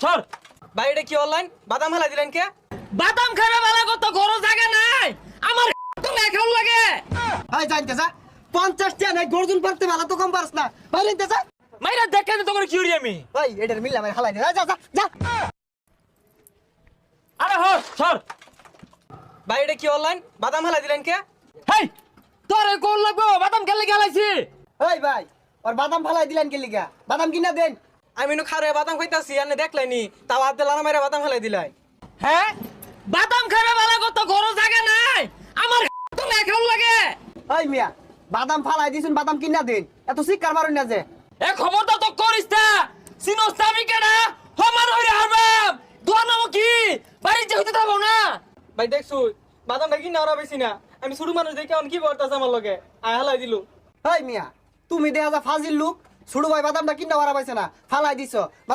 সর। ভাই এটা কি অনলাইন বাদাম হালা দিলেন কে? বাদাম খাবে বালা কত ঘর জায়গা নাই আমার তো লেখাও লাগে। হাই জানতে যা 50 টা নাই গর্জন পড়তে ভালো তো কম পারছ না ভাই নিতে যা মাইরা দেখে তো করে কি করি আমি। ভাই এটার মিল আমার হালাই যা যা যা যা আরে সর। ভাই এটা কি অনলাইন বাদাম হালা দিলেন কে? হেই তোরে কোন লাগবো বাদাম খেলে গেলাইছি। ওই ভাই আর বাদাম ফালাই দিলেন কি লিগা বাদাম কিনা দেন আমি নু খারে বাদাম খাইতাছি আর দেখলাইনি তাও হাত দিলাম মেরে বাদাম হালাই দিলাই। হ্যাঁ বাদাম খাবে বালা কত ঘর জায়গা নাই আমার তো লেখাও লাগে। ওই মিয়া বাদাম ফালাই দিছুন বাদাম কিনা দেন এত শিকার মারুন না যে এ খবরটা তো করিস না সিনোস আমি কেডা হমান হইরে হারবাম দোয়ানো কি বাড়ি যে হইতে থাকবো না। ভাই দেখছু বাদামটা কিনা ওরা বেশি না আমি ছোট মানুষ দেখে অন কি বলতাছে আমার লগে আয় হালাই দিলু। ওই মিয়া তুমি দেখা যা ফাজিল লোক ছোট ভাই বাদামটা কিনা মারা পাইছে না ফালাই দিছ